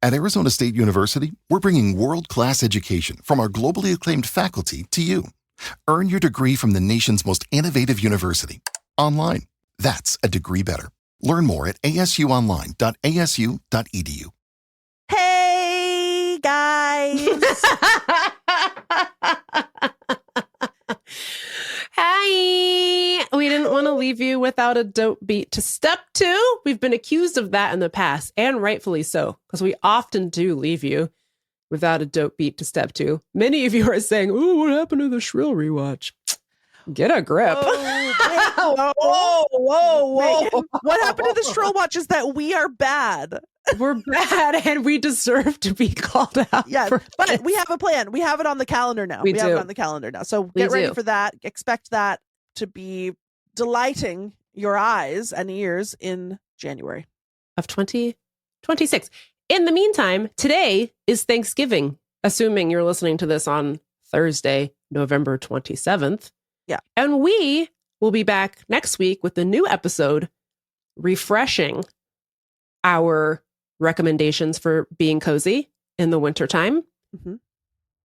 At Arizona State University, we're bringing world-class education from our globally acclaimed faculty to you. Earn your degree from the nation's most innovative university. Online. That's a degree better. Learn more at asuonline.asu.edu. Hey, guys. Hi. We didn't want to leave you without a dope beat to step to. We've been accused of that in the past, and rightfully so, because we often do leave you without a dope beat to step to. Many of you are saying, "Oh, what happened to the Shrill rewatch?" Get a grip. Whoa. Meagan, what happened to the Shrill watch is that we are bad. We're bad and we deserve to be called out. Yeah, but we have a plan. We have it on the calendar now. We have it on the calendar now. So get ready for that. Expect that to be delighting your eyes and ears in January of 2026. In the meantime, today is Thanksgiving, assuming you're listening to this on Thursday, November 27th. Yeah. And we will be back next week with a new episode refreshing our recommendations for being cozy in the wintertime. Mm-hmm.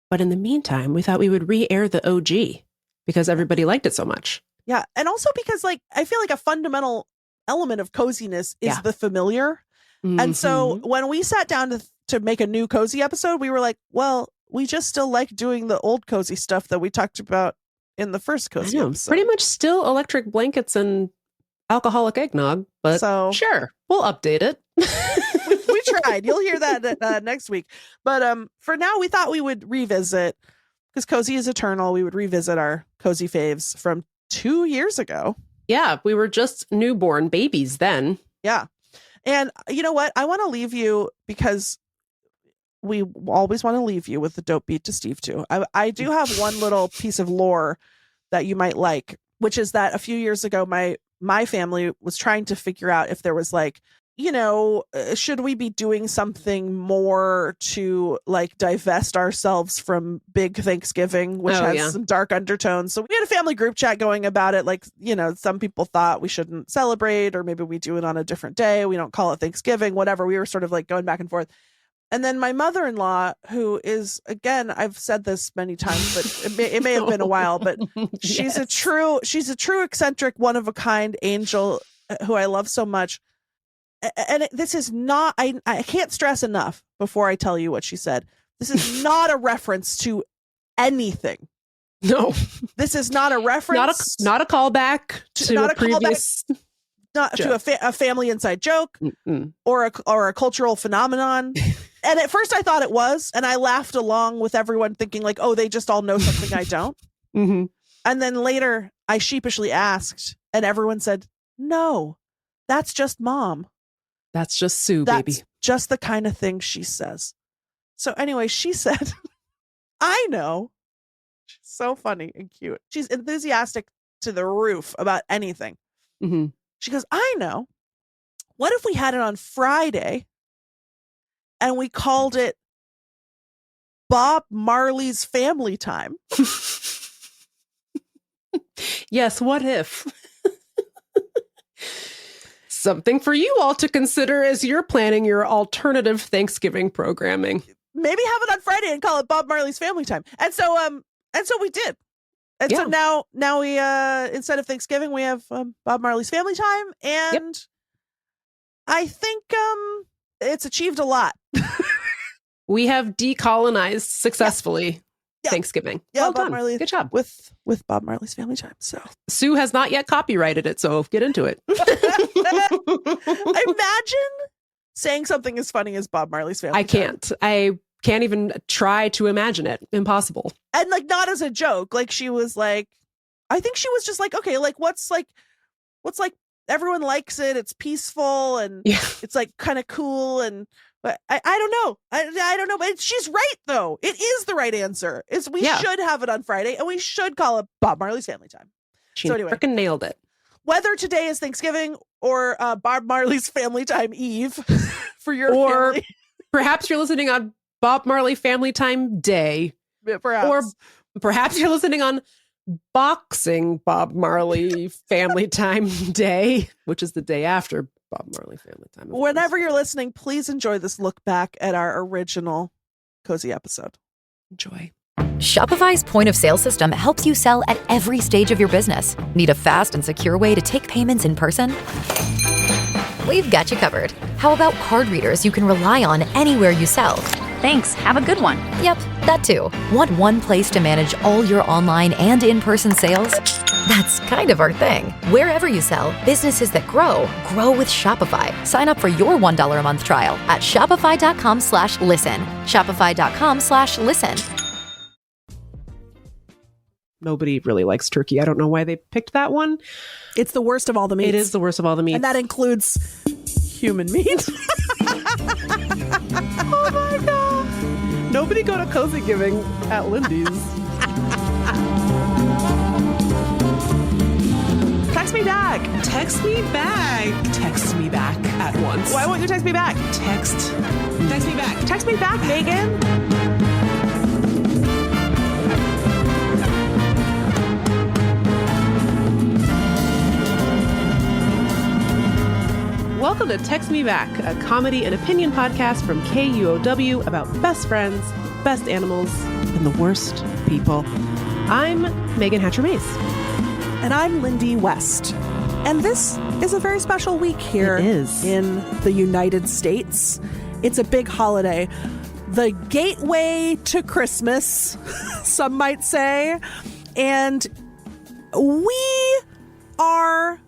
But in the meantime, we thought we would re-air the OG because everybody liked it so much. Yeah. And also because I feel like a fundamental element of coziness is the familiar. Mm-hmm. And so when we sat down to make a new cozy episode, we were like, well, we just still like doing the old cozy stuff that we talked about in the first cozy episode. Pretty much still electric blankets and alcoholic eggnog, but sure, we'll update it. we tried. You'll hear that next week. But for now, we thought we would revisit, because cozy is eternal. We would revisit our cozy faves from 2 years ago. Yeah, we were just newborn babies then. Yeah. And you know what? I want to leave you, because we always want to leave you with the dope beat to Steve too. I do have one little piece of lore that you might like, which is that a few years ago, my family was trying to figure out if there was should we be doing something more to divest ourselves from big Thanksgiving, which has some dark undertones. So we had a family group chat going about it. Some people thought we shouldn't celebrate, or maybe we do it on a different day. We don't call it Thanksgiving, whatever. We were sort of going back and forth. And then my mother-in-law, who is, again, I've said this many times, but it may have been a while, but she's a true eccentric, one of a kind angel who I love so much. And this is not, I can't stress enough before I tell you what she said. This is not a reference to anything. No, this is not a reference. Not a callback to a previous. Not joke. To a family inside joke. or a cultural phenomenon. And at first I thought it was, and I laughed along with everyone thinking they just all know something I don't. Mm-hmm. And then later I sheepishly asked, and everyone said, no, that's just Mom. That's just Sue, baby. That's just the kind of thing she says. So anyway, she said, I know. She's so funny and cute. She's enthusiastic to the roof about anything. Mm-hmm. She goes, I know. What if we had it on Friday and we called it Bob Marley's Family Time? Yes, what if? Something for you all to consider as you're planning your alternative Thanksgiving programming. Maybe have it on Friday and call it Bob Marley's Family Time. And so we did. And so now we instead of Thanksgiving, we have Bob Marley's Family Time, and I think it's achieved a lot. We have decolonized successfully Thanksgiving. Yeah, well Bob done. Marley, good job with Bob Marley's Family Time. So Sue has not yet copyrighted it, so get into it. Imagine saying something as funny as Bob Marley's Family Time. I can't even try to imagine it. Impossible. And not as a joke. She was I think she was just okay, what's everyone likes it. It's peaceful and it's kind of cool. And but I don't know. I don't know. But she's right though. It is the right answer. We should have it on Friday, and we should call it Bob Marley's Family Time. She freaking nailed it. Whether today is Thanksgiving or Bob Marley's Family Time Eve for your family. Perhaps you're listening on Bob Marley Family Time Day. Perhaps. Or perhaps you're listening on Boxing Bob Marley Family Time Day, which is the day after Bob Marley family time. Whenever you're listening, please enjoy this look back at our original Cozy episode. Enjoy. Shopify's point of sale system helps you sell at every stage of your business. Need a fast and secure way to take payments in person? We've got you covered. How about card readers you can rely on anywhere you sell? Thanks. Have a good one. Yep, that too. Want one place to manage all your online and in-person sales? That's kind of our thing. Wherever you sell, businesses that grow with Shopify. Sign up for your $1 a month trial at shopify.com/listen. Shopify.com/listen. Nobody really likes turkey. I don't know why they picked that one. It's the worst of all the meats. It is the worst of all the meats. And that includes human meat. Oh my God. Nobody go to Cozy Giving at Lindy's. Text me back. Text me back. Text me back at once. Why won't you text me back? Text me back. Text me back, Megan. Welcome to Text Me Back, a comedy and opinion podcast from KUOW about best friends, best animals, and the worst people. I'm Megan Hatcher-Mace. And I'm Lindy West. And this is a very special week here in the United States. It's a big holiday. The gateway to Christmas, some might say. And we are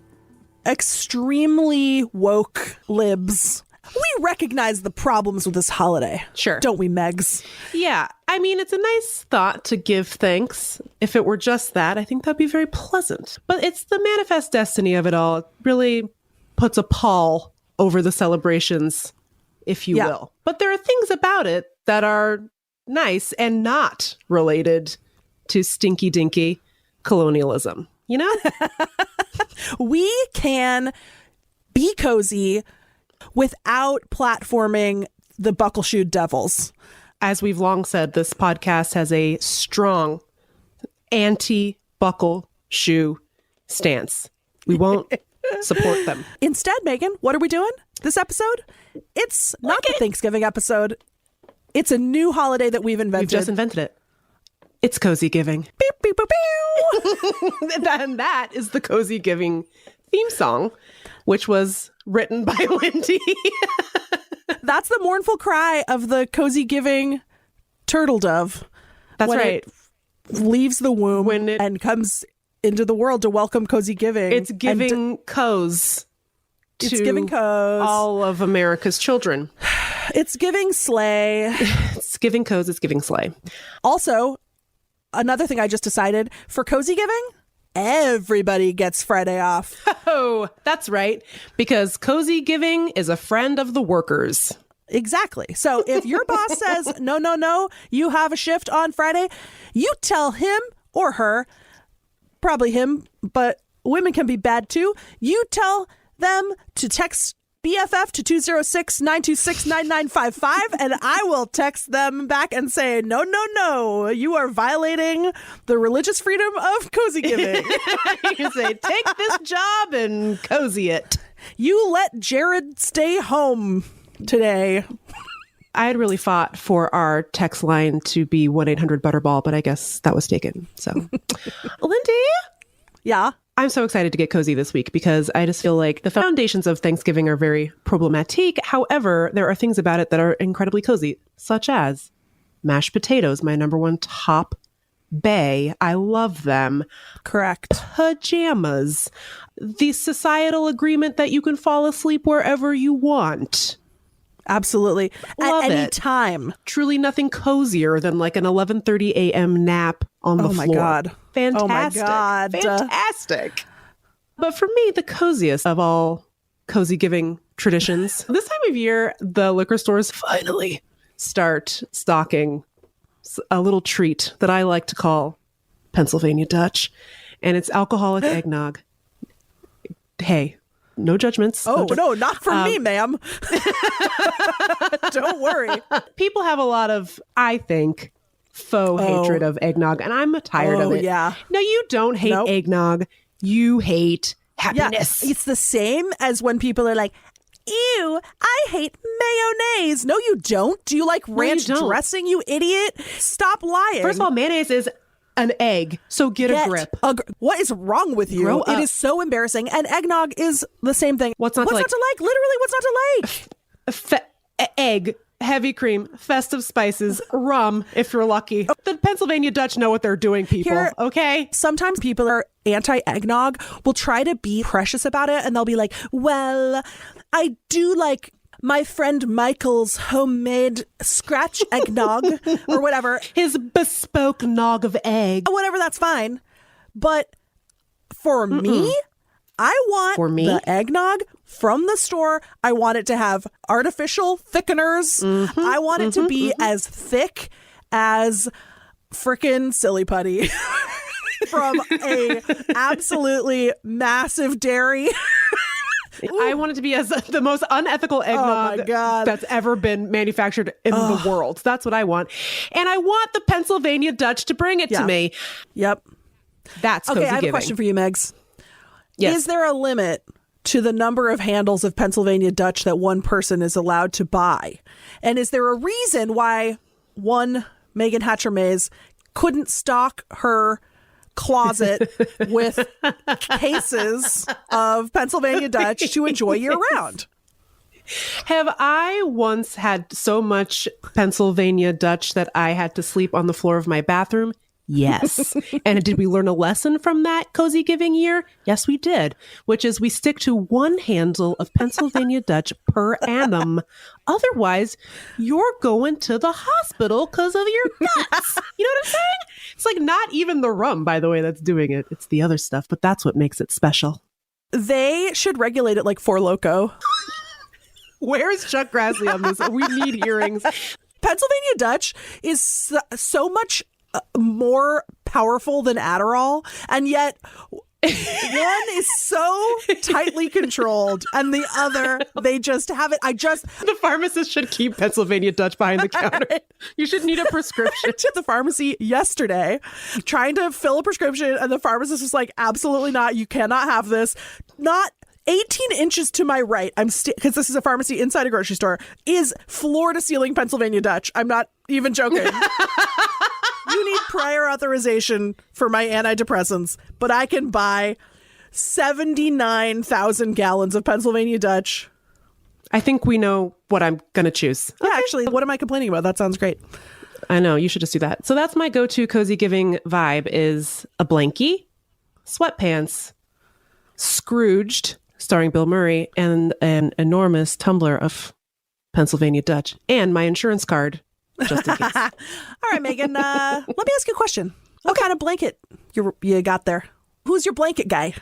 extremely woke libs. We recognize the problems with this holiday. Sure. Don't we, Megs? Yeah. I mean, it's a nice thought to give thanks. If it were just that, I think that'd be very pleasant. But it's the manifest destiny of it all. It really puts a pall over the celebrations, if you will. But there are things about it that are nice and not related to stinky dinky colonialism. You know? We can be cozy without platforming the buckle-shoed devils. As we've long said, this podcast has a strong anti-buckle shoe stance. We won't support them. Instead, Megan, what are we doing this episode? It's not the Thanksgiving episode. It's a new holiday that we've invented. We've just invented it. It's Cozy Giving. Beep, beep, beep, beep. And that is the Cozy Giving theme song, which was written by Lindy. That's the mournful cry of the Cozy Giving turtle dove. That's when right. It leaves the womb and comes into the world to welcome Cozy Giving. It's giving coz to giving coz. All of America's children. It's giving slay. It's giving coz. It's giving slay. Also, another thing I just decided for Cozy Giving, everybody gets Friday off. Oh, that's right. Because Cozy Giving is a friend of the workers. Exactly. So if your boss says, no, you have a shift on Friday, you tell him or her, probably him, but women can be bad too. You tell them to text BFF to 206-926-9955, and I will text them back and say, no, you are violating the religious freedom of Cozy Giving. You say, take this job and cozy it. You let Jared stay home today. I had really fought for our text line to be 1-800-BUTTERBALL, but I guess that was taken. So, Lindy? Yeah? I'm so excited to get cozy this week because I just feel like the foundations of Thanksgiving are very problematic. However, there are things about it that are incredibly cozy, such as mashed potatoes, my number one top bae. I love them. Correct. Pajamas. The societal agreement that you can fall asleep wherever you want. Absolutely. Love At any it. time. Truly nothing cozier than like an 11:30 a.m. nap on the floor. Oh my God. Fantastic. Oh my God. Fantastic. But for me, the coziest of all Cozy Giving traditions, this time of year, the liquor stores finally start stocking a little treat that I like to call Pennsylvania Dutch. And it's alcoholic eggnog. Hey, no judgments. Oh, no, not for me, ma'am. Don't worry. People have a lot of, I think, faux hatred of eggnog, and I'm tired of it. Yeah. No, you don't hate eggnog. You hate happiness. Yeah, it's the same as when people are like, ew, I hate mayonnaise. No, you don't. Do you like ranch dressing, you idiot? Stop lying. First of all, mayonnaise is an egg, so get a grip. What is wrong with you? Grow up. It is so embarrassing. And eggnog is the same thing. What's not to like? Literally, what's not to like? Egg, heavy cream, festive spices, rum, if you're lucky. The Pennsylvania Dutch know what they're doing, people. Okay? Sometimes people are anti-eggnog, will try to be precious about it, and they'll be like, well, I do like my friend Michael's homemade scratch eggnog or whatever. His bespoke nog of egg. Whatever, that's fine. But for me, I want the eggnog from the store. I want it to have artificial thickeners. I want it to be as thick as frickin' silly putty from a absolutely massive dairy. I want it to be as the most unethical eggnog that's ever been manufactured in the world. That's what I want. And I want the Pennsylvania Dutch to bring it to me. Yep. That's cozy okay, I have giving. a question for you, Megs. Yes. Is there a limit to the number of handles of Pennsylvania Dutch that one person is allowed to buy? And is there a reason why one Megan Hatcher-Mays couldn't stock her closet with cases of Pennsylvania Dutch to enjoy year round? Have I once had so much Pennsylvania Dutch that I had to sleep on the floor of my bathroom? Yes. And did we learn a lesson from that cozy giving year? Yes, we did, which is we stick to one handle of Pennsylvania Dutch per annum. Otherwise, you're going to the hospital because of your guts. You know what I'm saying? It's like not even the rum, by the way, that's doing it. It's the other stuff, but that's what makes it special. They should regulate it like Four Loko. Where is Chuck Grassley on this? We need hearings. Pennsylvania Dutch is so much more powerful than Adderall, and yet one is so tightly controlled and the other, they just have it. The pharmacist should keep Pennsylvania Dutch behind the counter. You should need a prescription. To the pharmacy yesterday trying to fill a prescription, and the pharmacist was like, absolutely not, you cannot have this. Not 18 inches to my right, because this is a pharmacy inside a grocery store, is floor to ceiling Pennsylvania Dutch. I'm not even joking. You need prior authorization for my antidepressants, but I can buy 79,000 gallons of Pennsylvania Dutch. I think we know what I'm going to choose. Yeah, actually, what am I complaining about? That sounds great. I know, you should just do that. So that's my go-to cozy giving vibe is a blankie, sweatpants, Scrooged, starring Bill Murray, and an enormous tumbler of Pennsylvania Dutch, and my insurance card. Just in case. All right, Megan, let me ask you a question. What kind of blanket you got there? Who's your blanket guy?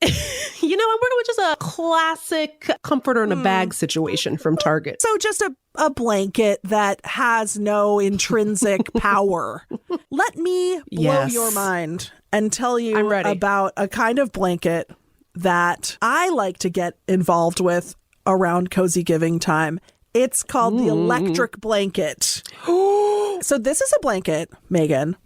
I'm working with just a classic comforter in a bag situation from Target. So just a blanket that has no intrinsic power. Let me blow your mind and tell you about a kind of blanket that I like to get involved with around cozy giving time. It's called the electric blanket. So this is a blanket, Megan,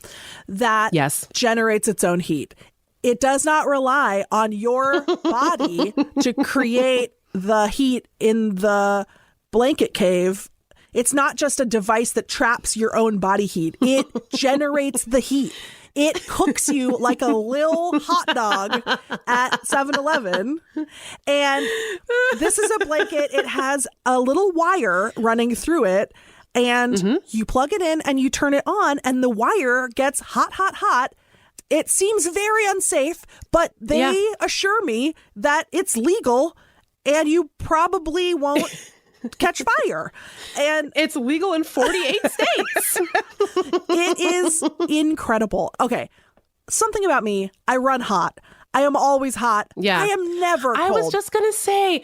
that generates its own heat. It does not rely on your body to create the heat in the blanket cave. It's not just a device that traps your own body heat. It generates the heat. It cooks you like a little hot dog at 7-Eleven. And this is a blanket. It has a little wire running through it. And you plug it in and you turn it on and the wire gets hot, hot, hot. It seems very unsafe, but they assure me that it's legal and you probably won't catch fire. And it's legal in 48 states. It is incredible. Okay. Something about me, I run hot. I am always hot. Yeah. I am never cold. I was just going to say,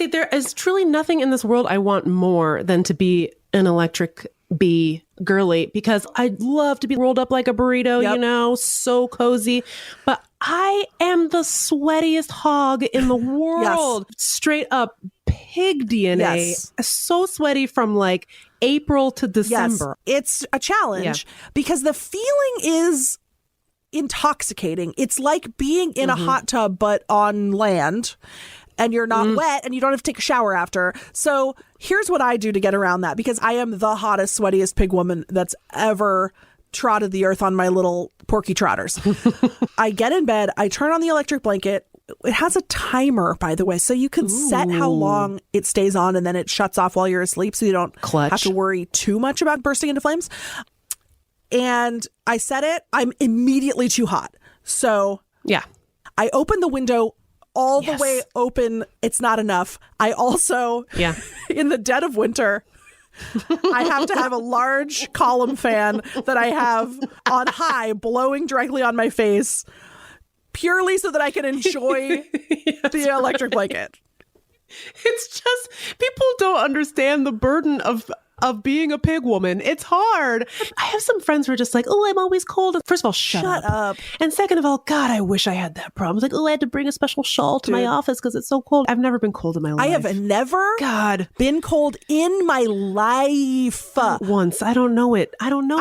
there is truly nothing in this world I want more than to be an electric bee girly, because I love to be rolled up like a burrito, so cozy. But I am the sweatiest hog in the world. Straight up pig DNA. So sweaty from like April to December. It's a challenge because the feeling is intoxicating. It's like being in a hot tub, but on land. and you're not wet and you don't have to take a shower after. So here's what I do to get around that, because I am the hottest, sweatiest pig woman that's ever trotted the earth on my little porky trotters. I get in bed, I turn on the electric blanket. It has a timer, by the way, so you can set how long it stays on and then it shuts off while you're asleep, so you don't have to worry too much about bursting into flames. And I set it. I'm immediately too hot. So yeah, I open the window all the way open. It's not enough. I also, in the dead of winter, I have to have a large column fan that I have on high blowing directly on my face, purely so that I can enjoy the electric blanket. It's just, people don't understand the burden of being a pig woman. It's hard. I have some friends who are just like, oh, I'm always cold. First of all, shut up. And second of all, God, I wish I had that problem. It's like, oh, I had to bring a special shawl to my office because it's so cold. I've never been cold in my life. I have never been cold in my life. Once. I don't know it. I don't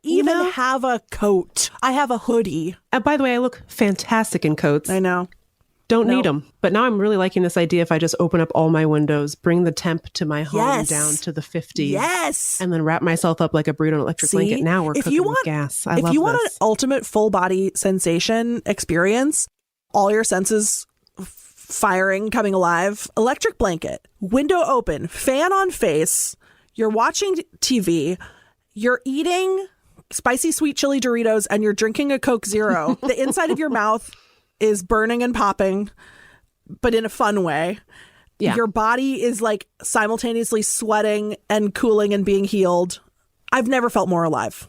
even have a coat. I have a hoodie. And by the way, I look fantastic in coats. I know. Don't need them. But now I'm really liking this idea if I just open up all my windows, bring the temp to my home down to the 50s. Yes. And then wrap myself up like a burrito on an electric blanket. Now we're cooking with gas. I love this. If you want an ultimate full body sensation experience, all your senses firing, coming alive, electric blanket, window open, fan on face, you're watching TV, you're eating spicy sweet chili Doritos, and you're drinking a Coke Zero. The inside of your mouth is burning and popping, but in a fun way. Yeah. Your body is like simultaneously sweating and cooling and being healed. I've never felt more alive.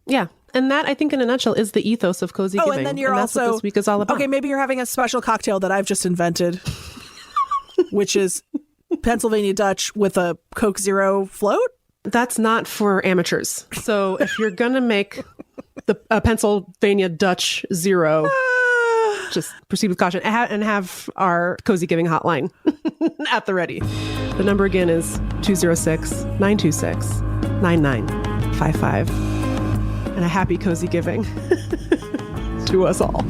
Yeah. And that, I think, in a nutshell, is the ethos of cozy giving. And then you're that's what this week is all about. Okay, maybe you're having a special cocktail that I've just invented, which is Pennsylvania Dutch with a Coke Zero float. That's not for amateurs. So if you're going to make the Pennsylvania Dutch Zero, just proceed with caution and have our cozy giving hotline at the ready. The number again is 206-926-9955. And a happy cozy giving to us all.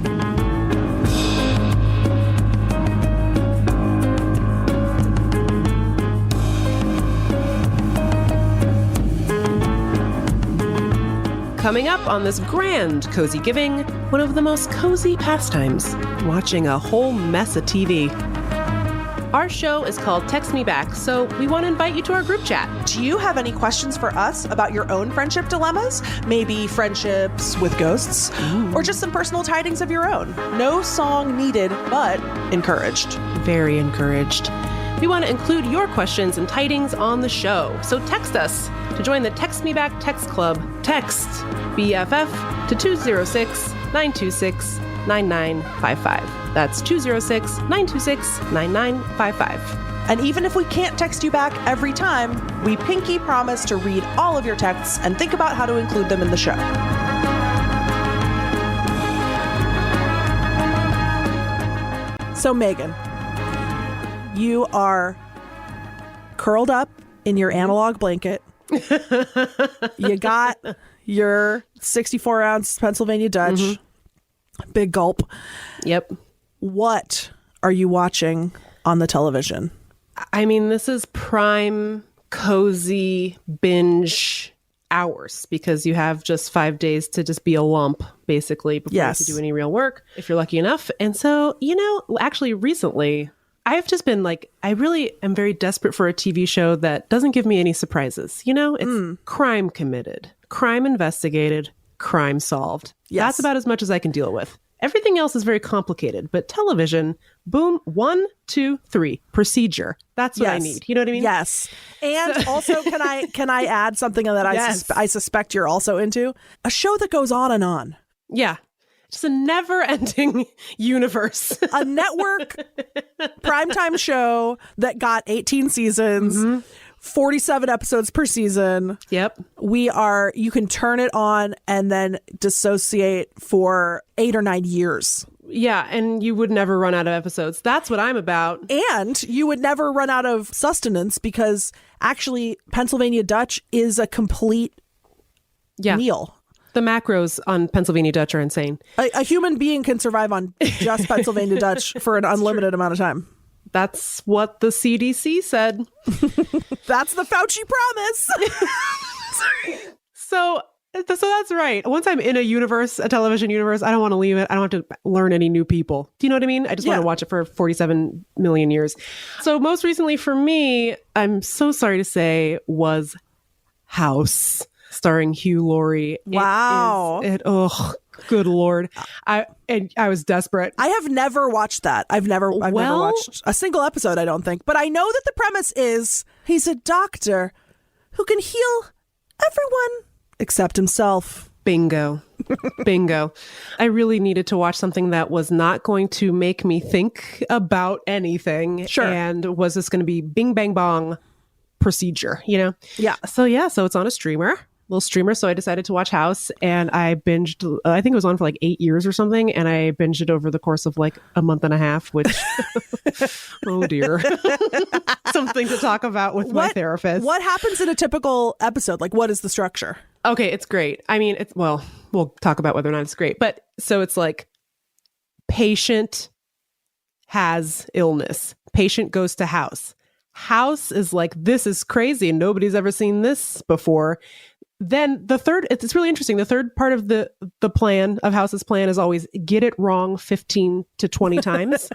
Coming up on this grand cozy giving, one of the most cozy pastimes, watching a whole mess of TV. Our show is called Text Me Back, so we want to invite you to our group chat. Do you have any questions for us about your own friendship dilemmas? Maybe friendships with ghosts? Or just some personal tidings of your own? No song needed, but encouraged. Very encouraged. We want to include your questions and tidings on the show, so text us to join the Text Me Back text club. Text BFF to 206-926-9955. That's 206-926-9955. And even if we can't text you back every time, we pinky promise to read all of your texts and think about how to include them in the show. So, Meagan, you are curled up in your analog blanket. You got your 64-ounce Pennsylvania Dutch. Big gulp. Yep. What are you watching on the television? I mean, this is prime cozy binge hours because you have just 5 days to just be a lump, basically, before you have to do any real work, if you're lucky enough. And so, actually recently, I've just been like, I really am very desperate for a TV show that doesn't give me any surprises. It's crime committed, crime investigated, crime solved. Yes. That's about as much as I can deal with. Everything else is very complicated, but television, boom, 1, 2, 3, procedure. That's what I need. You know what I mean? Yes. And also, can I add something that I suspect you're also into? A show that goes on and on. Yeah. Just a never-ending universe. A network primetime show that got 18 seasons, 47 episodes per season. Yep. You can turn it on and then dissociate for 8 or 9 years. Yeah, and you would never run out of episodes. That's what I'm about. And you would never run out of sustenance because actually Pennsylvania Dutch is a complete meal. The macros on Pennsylvania Dutch are insane. A human being can survive on just Pennsylvania Dutch for an unlimited amount of time. That's what the CDC said. That's the Fauci promise. So that's right. Once I'm in a television universe, I don't want to leave it. I don't have to learn any new people. Do you know what I mean? I just want to watch it for 47 million years. So most recently for me, I'm so sorry to say, was House, starring Hugh Laurie. Wow. Oh, good Lord. I was desperate. I have never watched that. I've never watched a single episode, I don't think. But I know that the premise is he's a doctor who can heal everyone except himself. Bingo. Bingo. I really needed to watch something that was not going to make me think about anything. Sure. And was this going to be bing, bang, bong procedure, you know? Yeah. So it's on a little streamer. So I decided to watch House, and I binged, I think it was on for like 8 years or something. And I binged it over the course of like a month and a half, which, oh dear. Something to talk about with my therapist. What happens in a typical episode? Like, what is the structure? Okay, it's great. I mean, we'll talk about whether or not it's great. But so it's like patient has illness. Patient goes to house. House is like, this is crazy. Nobody's ever seen this before. Then the third, it's really interesting. The third part of the plan of House's plan is always get it wrong 15 to 20 times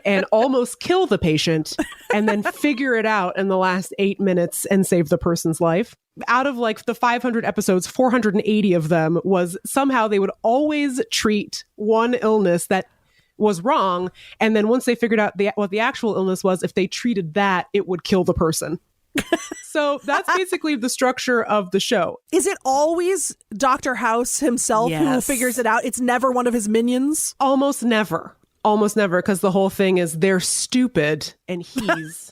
and almost kill the patient and then figure it out in the last 8 minutes and save the person's life. Out of like the 500 episodes, 480 of them was somehow they would always treat one illness that was wrong. And then once they figured out what the actual illness was, if they treated that, it would kill the person. So that's basically the structure of the show. Is it always Dr. House himself who figures it out? It's never one of his minions? Almost never, because the whole thing is they're stupid and he's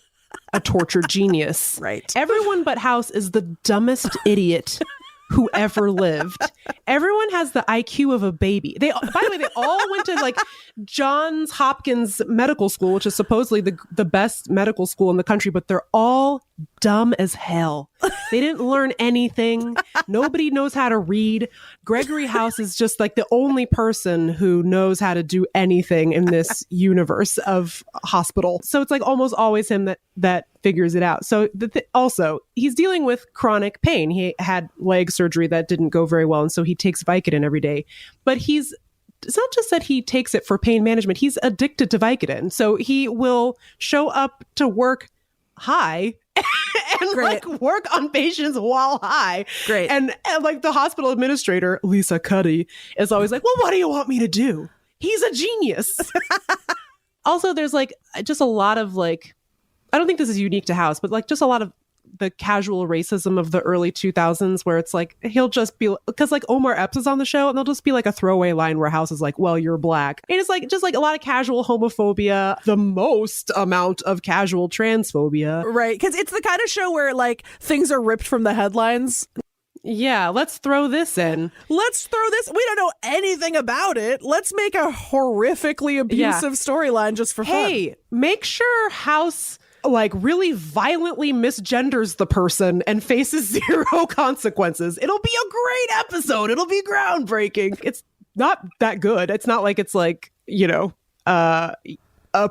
a tortured genius. Right. Everyone but House is the dumbest idiot who ever lived. Everyone has the IQ of a baby. By the way, they all went to like Johns Hopkins Medical School, which is supposedly the best medical school in the country, but they're all dumb as hell. They didn't learn anything. Nobody knows how to read. Gregory House is just like the only person who knows how to do anything in this universe of hospital. So it's like almost always him that figures it out. So also, he's dealing with chronic pain. He had leg surgery that didn't go very well, and so he takes Vicodin every day. But it's not just that he takes it for pain management. He's addicted to Vicodin. So he will show up to work high and like work on patients while high. Great. And like the hospital administrator, Lisa Cuddy, is always like, well, what do you want me to do? He's a genius. Also, there's like just a lot of like, I don't think this is unique to House, but like just a lot of the casual racism of the early 2000s where it's like, he'll just be, because like Omar Epps is on the show and there'll just be like a throwaway line where House is like, well, you're black. And it's like, just like a lot of casual homophobia, the most amount of casual transphobia. Right. Because it's the kind of show where like things are ripped from the headlines. Yeah, let's throw this in. We don't know anything about it. Let's make a horrifically abusive storyline just for fun. Hey, make sure House like really violently misgenders the person and faces zero consequences. It'll be a great episode. It'll be groundbreaking. It's not that good. It's not like it's like, you know, a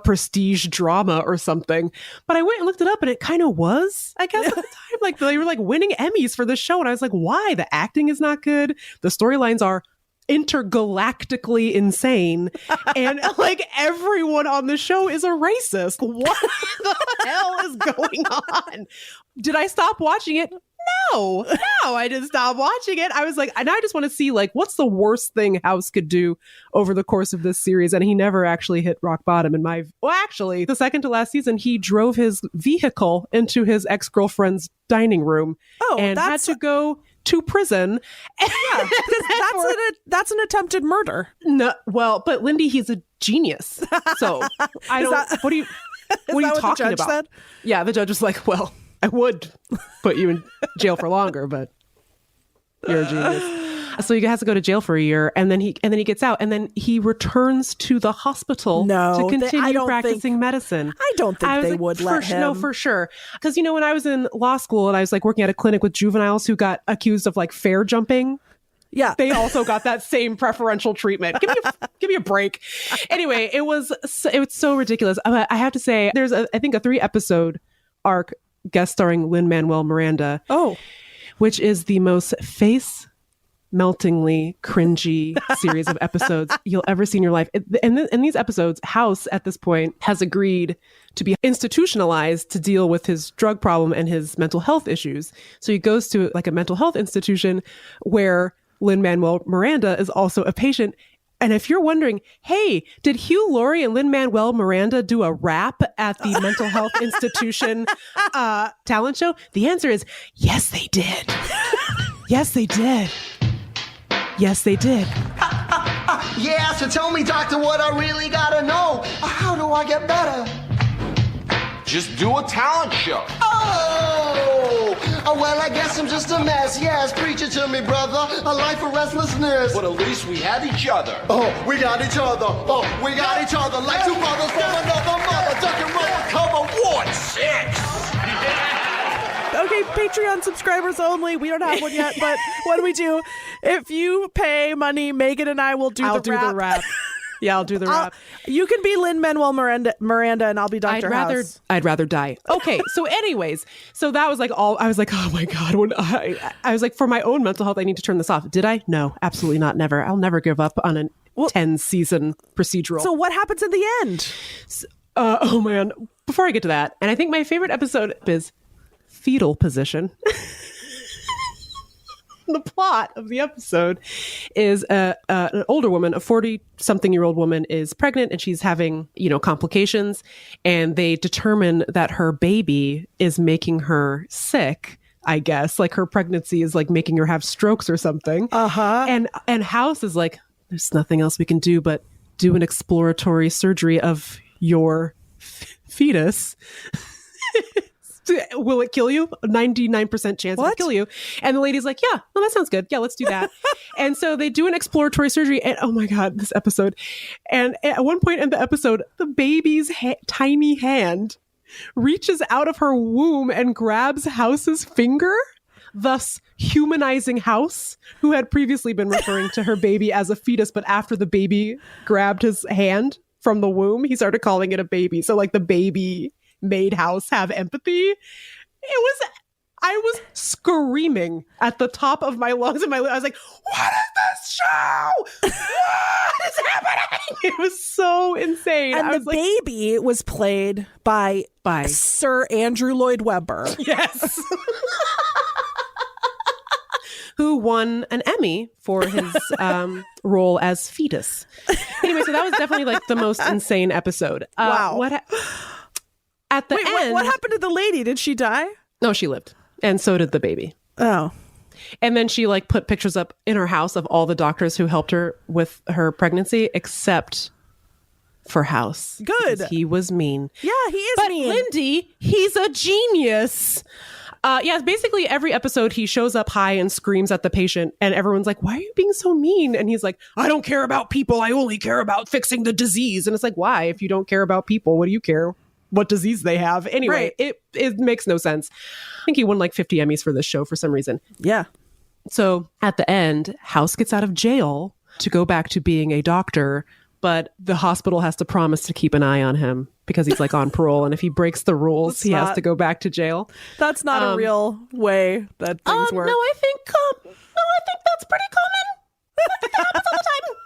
prestige drama or something. But I went and looked it up and it kind of was, I guess, at the time. Like they were like winning Emmys for the show. And I was like, why? The acting is not good. The storylines are intergalactically insane, and like everyone on the show is a racist. What the hell is going on? Did I stop watching it? No, I didn't stop watching it. I was like, and I just want to see like what's the worst thing House could do over the course of this series. And he never actually hit rock bottom actually the second to last season, he drove his vehicle into his ex-girlfriend's dining room and had to go to prison. Yeah, that's an attempted murder. No, well, but Lindy, he's a genius. So I don't. What are you talking about? Said? Yeah, the judge was like, "Well, I would put you in jail for longer, but you're a genius." So he has to go to jail for a year, and then he gets out, and then he returns to the hospital to continue practicing medicine. I don't think they would let him. No, for sure. Because you know, when I was in law school and I was like working at a clinic with juveniles who got accused of like fair jumping, Yeah. They also got that same preferential treatment. Give me a break. Anyway, it was so ridiculous. I have to say, there's I think a 3-episode arc guest starring Lin-Manuel Miranda. Oh, which is the most meltingly cringy series of episodes you'll ever see in your life. And in these episodes, House at this point has agreed to be institutionalized to deal with his drug problem and his mental health issues. So he goes to like a mental health institution where Lin-Manuel Miranda is also a patient. And if you're wondering, hey, did Hugh Laurie and Lin-Manuel Miranda do a rap at the mental health institution talent show? The answer is yes, they did. Yes, they did. Yes, they did. Yeah, so tell me, doctor, what I really gotta know. How do I get better? Just do a talent show. Oh, well, I guess I'm just a mess. Yes, preach it to me, brother. A life of restlessness. But at least we had each other. Oh, we got each other. Oh, we got each other like two brothers from another mother. Duck and roll, cover Ward 6. okay, Patreon subscribers only. We don't have one yet, but what do we do? If you pay money, Megan and I will do the rap. Yeah, I'll do the rap. You can be Lin-Manuel Miranda and I'll be Dr. House. I'd rather die. Okay, so anyways, so that was like all, I was like, oh my God. When I was like, for my own mental health, I need to turn this off. Did I? No, absolutely not. Never. I'll never give up on a 10-season procedural. So what happens in the end? Oh man, before I get to that, and I think my favorite episode is fetal position. The plot of the episode is an older woman, a 40-something-year-old woman, is pregnant and she's having, complications. And they determine that her baby is making her sick, I guess. Like her pregnancy is like making her have strokes or something. Uh-huh. And House is like, there's nothing else we can do but do an exploratory surgery of your fetus. Will it kill you? 99% chance it'll kill you. And the lady's like, yeah, well, that sounds good. Yeah, let's do that. And so they do an exploratory surgery. And oh my God, this episode. And at one point in the episode, the baby's tiny hand reaches out of her womb and grabs House's finger, thus humanizing House, who had previously been referring to her baby as a fetus. But after the baby grabbed his hand from the womb, he started calling it a baby. So like the baby made House have empathy. I was screaming at the top of my lungs and I was like, what is this show? What is happening? It was so insane. And the baby was played by Sir Andrew Lloyd Webber. Yes. Who won an Emmy for his role as fetus. Anyway, so that was definitely like the most insane episode. Wow. At the end, what happened to the lady? Did she die? No, she lived. And so did the baby. Oh. And then she like put pictures up in her house of all the doctors who helped her with her pregnancy, except for House. Good. He was mean. Yeah, he is mean. But Lindy, he's a genius. Yeah, basically every episode he shows up high and screams at the patient and everyone's like, why are you being so mean? And he's like, I don't care about people. I only care about fixing the disease. And it's like, why? If you don't care about people, what do you care what disease they have? Anyway, right. It makes no sense. I think he won like 50 Emmys for this show for some reason. Yeah. So at the end, House gets out of jail to go back to being a doctor, but the hospital has to promise to keep an eye on him because he's like on parole. And if he breaks the rules, he has to go back to jail. That's not a real way that things work. No, I think that's pretty common. I think that happens all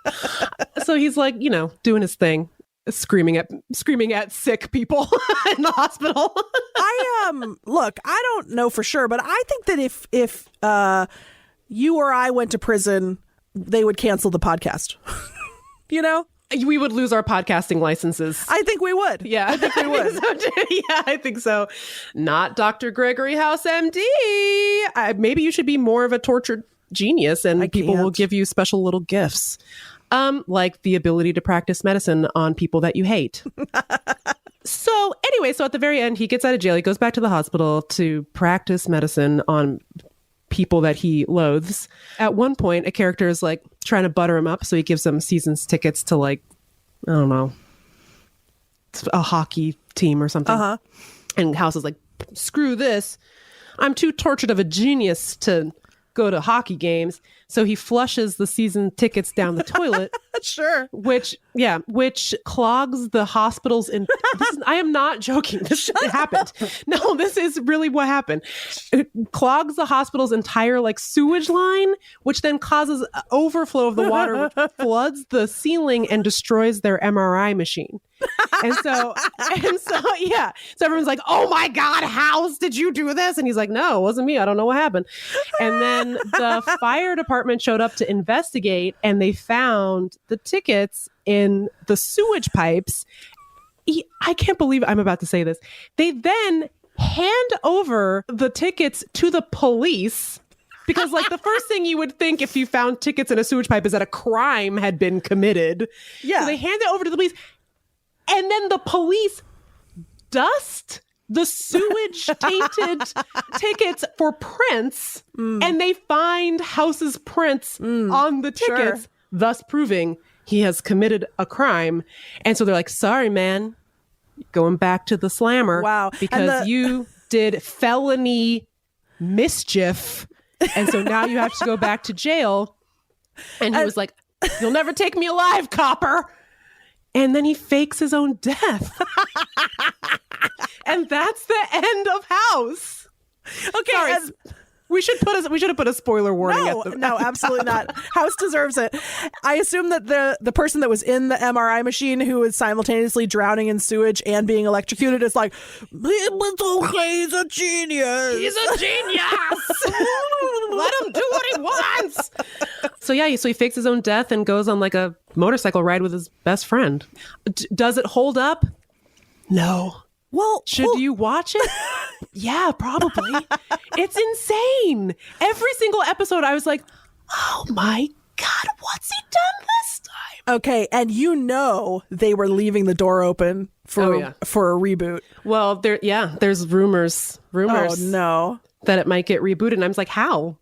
the time. So he's like, doing his thing. Screaming at sick people in the hospital. Look, I don't know for sure, but I think that if you or I went to prison, they would cancel the podcast. We would lose our podcasting licenses. I think we would. Yeah, I think we would. Yeah, I think so. Not Dr. Gregory House, MD. Maybe you should be more of a tortured genius, and people will give you special little gifts. Like the ability to practice medicine on people that you hate. So at the very end, he gets out of jail. He goes back to the hospital to practice medicine on people that he loathes. At one point, a character is like trying to butter him up. So he gives them season's tickets to like, I don't know, a hockey team or something. Uh-huh. And House is like, screw this. I'm too tortured of a genius to go to hockey games. So he flushes the season tickets down the toilet. Sure. Which clogs the hospitals I am not joking. This happened. No, this is really what happened. It clogs the hospital's entire like sewage line, which then causes overflow of the water, which floods the ceiling and destroys their MRI machine. And so yeah. So everyone's like, oh my God, House, did you do this? And he's like, no, it wasn't me. I don't know what happened. And then the fire department showed up to investigate, and they found the tickets in the sewage pipes. I can't believe I'm about to say this. They then hand over the tickets to the police. Because like the first thing you would think if you found tickets in a sewage pipe is that a crime had been committed. Yeah. So they hand it over to the police. And then the police dust the sewage tainted tickets for prints, and they find House's prints on the tickets, thus proving he has committed a crime. And so they're like, sorry, man, going back to the slammer. Wow. Because you did felony mischief. And so now you have to go back to jail. And he was like, you'll never take me alive, copper. And then he fakes his own death. And that's the end of House. Okay. Sorry, we should have put a spoiler warning at the No, absolutely not. House deserves it. I assume that the person that was in the MRI machine who was simultaneously drowning in sewage and being electrocuted is like, it's okay, he's a genius. He's a genius. Let him do what he wants. So he fakes his own death and goes on like a motorcycle ride with his best friend. Does it hold up? No. Well, should you watch it? Yeah, probably. It's insane. Every single episode, I was like, oh my God, what's he done this time? Okay, and they were leaving the door open for a reboot. Well, there's rumors. Oh, no. That it might get rebooted. And I was like, how?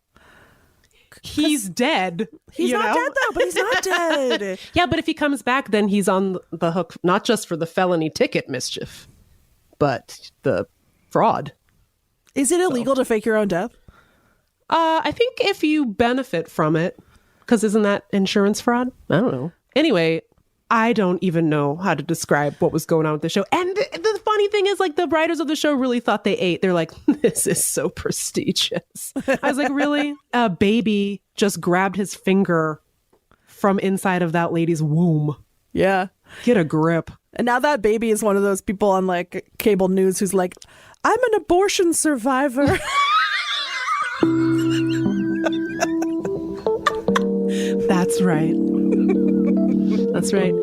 He's dead. He's not dead, though, but he's not dead. Yeah, but if he comes back, then he's on the hook, not just for the felony ticket mischief, but the fraud. Is it illegal to fake your own death? I think if you benefit from it, because isn't that insurance fraud? I don't know. Anyway, I don't even know how to describe what was going on with the show. And the funny thing is, like, the writers of the show really thought they ate. They're like, this is so prestigious. I was like, really? A baby just grabbed his finger from inside of that lady's womb. Yeah. Get a grip. And now that baby is one of those people on like cable news who's like, I'm an abortion survivor. That's right. That's right.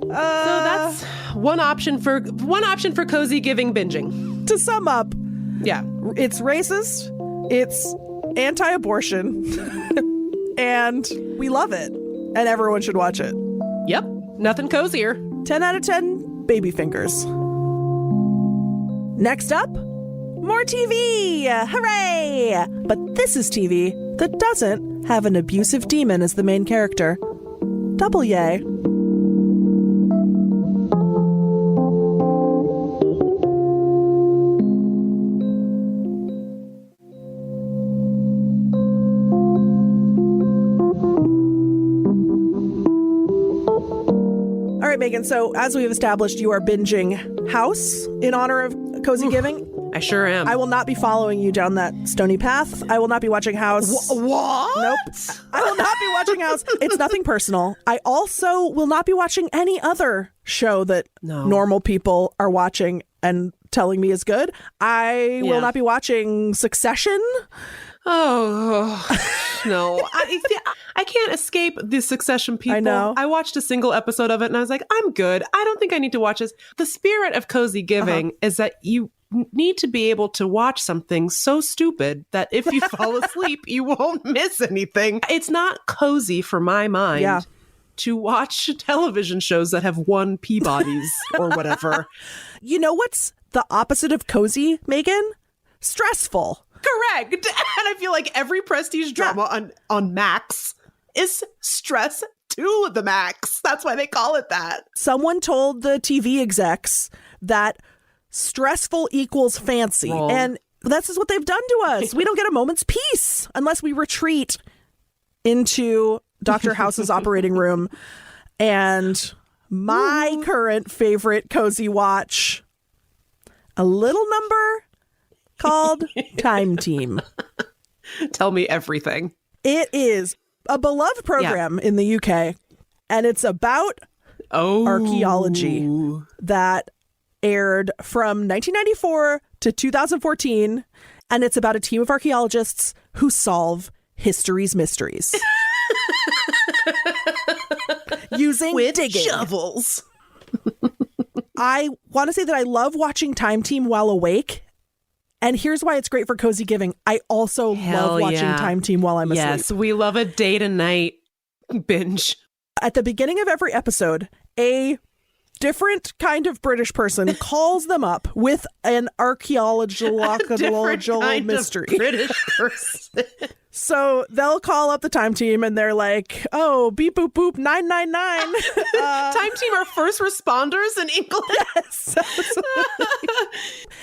So that's one option for cozy giving binging. To sum up, yeah, it's racist, it's anti-abortion, and we love it, and everyone should watch it. Yep, nothing cozier. 10 out of 10 baby fingers. Next up, more TV! Hooray! But this is TV that doesn't have an abusive demon as the main character. Double yay. All right, Megan, so as we've established, you are binging House in honor of Cozy Giving. I sure am. I will not be following you down that stony path. I will not be watching House. What? Nope. I will not be watching House. It's nothing personal. I also will not be watching any other show that normal people are watching and telling me is good. I will not be watching Succession. Oh, no. I can't escape the Succession people. I know. I watched a single episode of it and I was like, I'm good. I don't think I need to watch this. The spirit of Cozy Giving is that you need to be able to watch something so stupid that if you fall asleep, you won't miss anything. It's not cozy for my mind to watch television shows that have won Peabodys or whatever. You know what's the opposite of cozy, Megan? Stressful. Correct. And I feel like every prestige drama on Max is stress to the max. That's why they call it that. Someone told the TV execs that stressful equals fancy. Wrong. And This is what they've done to us. We don't get a moment's peace unless we retreat into Dr. House's operating room. And my current favorite cozy watch, a little number called Time Team. Tell me everything. It is a beloved program in the UK, and it's about archaeology that aired from 1994 to 2014, and it's about a team of archaeologists who solve history's mysteries. Using digging shovels. I want to say that I love watching Time Team while awake. And here's why it's great for cozy giving. I also love watching Time Team while I'm asleep. Yes, we love a day to night binge. At the beginning of every episode, a different kind of British person calls them up with an archaeological mystery. British person. So they'll call up the Time Team and they're like, oh, beep, boop, boop, 999. Time Team are first responders in England. Yes,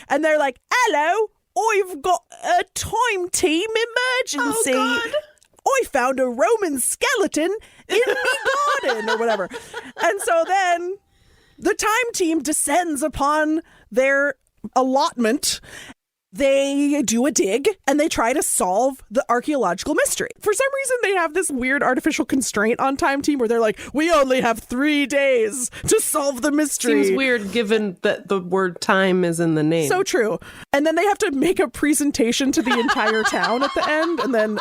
and they're like, hello, I've got a Time Team emergency. Oh, God. I found a Roman skeleton in my garden or whatever. And so then the Time Team descends upon their allotment. They do a dig and they try to solve the archaeological mystery. For some reason, they have this weird artificial constraint on Time Team where they're like, we only have 3 days to solve the mystery. Seems weird given that the word time is in the name. So true. And then they have to make a presentation to the entire town at the end, and then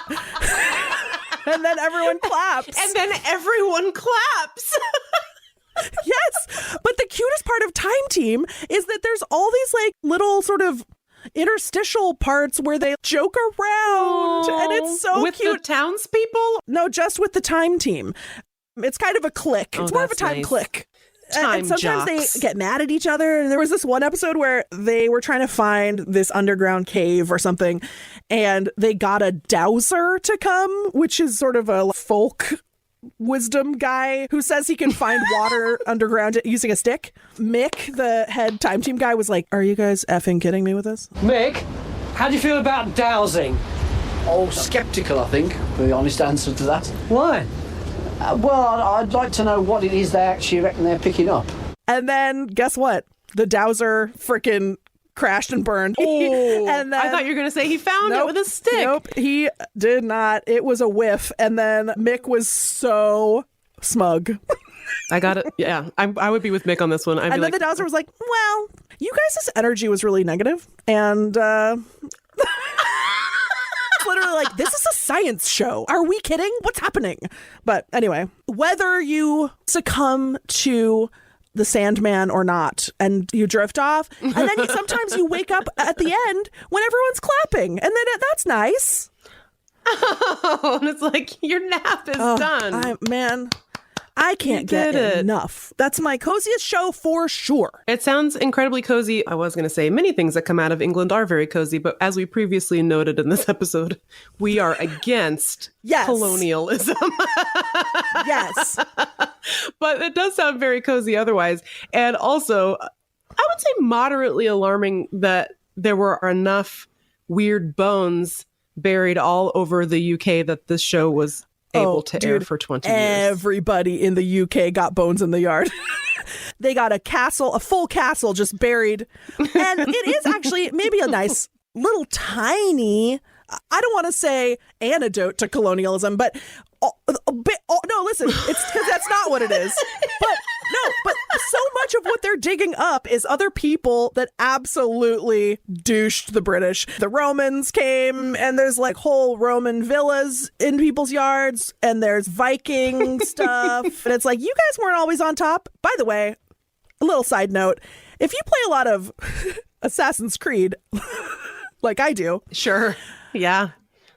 everyone claps. And then everyone claps. Yes. But the cutest part of Time Team is that there's all these like little sort of interstitial parts where they joke around, and it's so with cute. The townspeople? No, just with the Time Team. It's kind of a clique. It's more of a time clique. And sometimes they get mad at each other. And there was this one episode where they were trying to find this underground cave or something, and they got a dowser to come, which is sort of a folk wisdom guy who says he can find water underground using a stick. Mick, the head Time Team guy, was like, are you guys effing kidding me with this? Mick, how do you feel about dowsing? Oh, sceptical, I think, the honest answer to that. Why? Well, I'd like to know what it is they actually reckon they're picking up. And then, guess what? The dowser frickin' crashed and burned. Oh, and then, I thought you were going to say he found it with a stick. Nope, he did not. It was a whiff. And then Mick was so smug. I got it. Yeah, I would be with Mick on this one. I'd and be then like, the dowser was like, well, you guys' energy was really negative. And literally like, this is a science show. Are we kidding? What's happening? But anyway, whether you succumb to the Sandman or not, and you drift off, and then sometimes you wake up at the end when everyone's clapping, and then that's nice. Oh, and it's like, your nap is done. I can't get enough. That's my coziest show for sure. It sounds incredibly cozy. I was going to say many things that come out of England are very cozy, but as we previously noted in this episode, we are against colonialism. Yes. But it does sound very cozy otherwise. And also, I would say moderately alarming that there were enough weird bones buried all over the UK that this show was able to air for 20 years. Everybody in the UK got bones in the yard. They got a full castle just buried. And it is actually maybe a nice little tiny, I don't want to say antidote to colonialism, but no, listen, it's because that's not what it is. But so much of what they're digging up is other people that absolutely douched the British. The Romans came, and there's like whole Roman villas in people's yards, and there's Viking stuff. And it's like, you guys weren't always on top. By the way, a little side note, if you play a lot of Assassin's Creed, like I do. Sure. Yeah.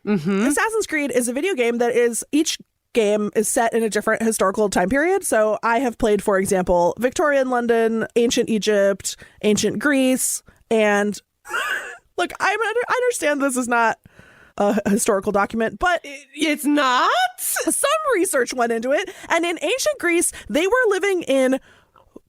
Mm-hmm. Assassin's Creed is a video game that is each game is set in a different historical time period. So I have played, for example, Victorian London, ancient Egypt, ancient Greece, and look, I understand this is not a historical document, but it's not. Some research went into it, and in ancient Greece, they were living in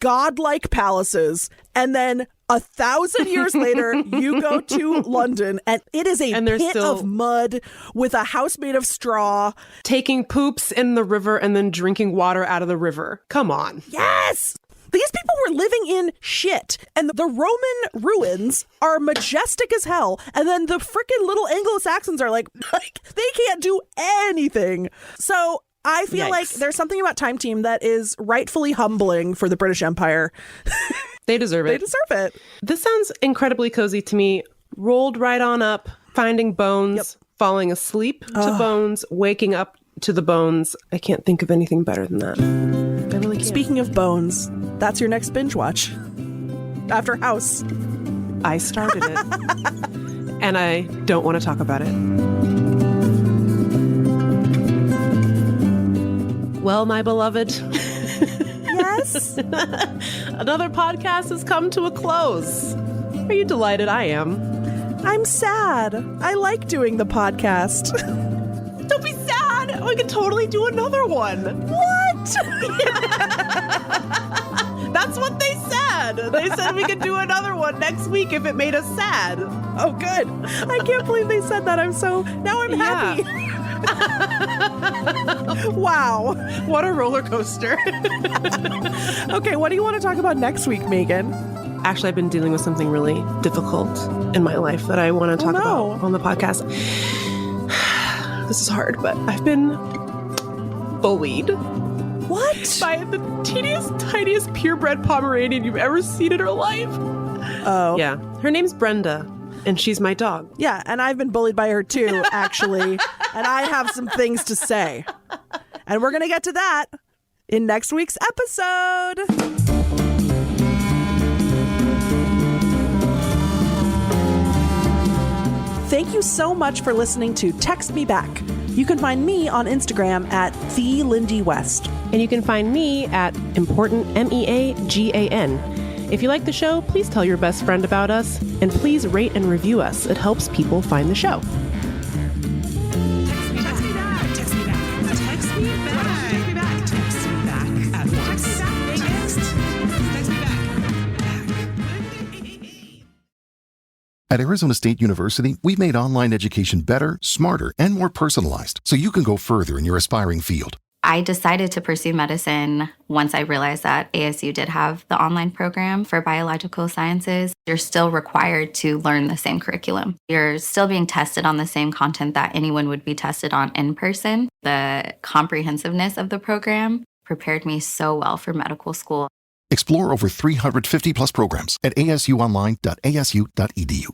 godlike palaces, and then 1,000 years later, you go to London and it is a pit of mud with a house made of straw. Taking poops in the river and then drinking water out of the river. Come on. Yes! These people were living in shit. And the Roman ruins are majestic as hell. And then the freaking little Anglo-Saxons are like, they can't do anything. So I feel like there's something about Time Team that is rightfully humbling for the British Empire. They deserve it. They deserve it. This sounds incredibly cozy to me. Rolled right on up, finding bones, falling asleep to bones, waking up to the bones. I can't think of anything better than that. I really can't. Speaking of bones, that's your next binge watch. After House. I started it. And I don't want to talk about it. Well, my beloved. Yes. Another podcast has come to a close. Are you delighted? I am. I'm sad. I like doing the podcast. Don't be sad. We could totally do another one. What? That's what they said. They said we could do another one next week if it made us sad. Oh, good. I can't believe they said that. Now I'm happy. Wow. What a roller coaster. Okay, what do you want to talk about next week, Meagan? Actually, I've been dealing with something really difficult in my life that I want to talk about on the podcast. This is hard, but I've been bullied. What? By the teeniest, tiniest purebred Pomeranian you've ever seen in her life. Oh. Yeah. Her name's Brenda, and she's my dog. Yeah, and I've been bullied by her too, actually. And I have some things to say. And we're going to get to that in next week's episode. Thank you so much for listening to Text Me Back. You can find me on Instagram at @TheLindyWest. And you can find me at Important MEAGAN. If you like the show, please tell your best friend about us, and please rate and review us. It helps people find the show. Text me back. Text me back. Text me back. Text me back. At once. Text me back. At Arizona State University, we've made online education better, smarter, and more personalized so you can go further in your aspiring field. I decided to pursue medicine once I realized that ASU did have the online program for biological sciences. You're still required to learn the same curriculum. You're still being tested on the same content that anyone would be tested on in person. The comprehensiveness of the program prepared me so well for medical school. Explore over 350 plus programs at asuonline.asu.edu.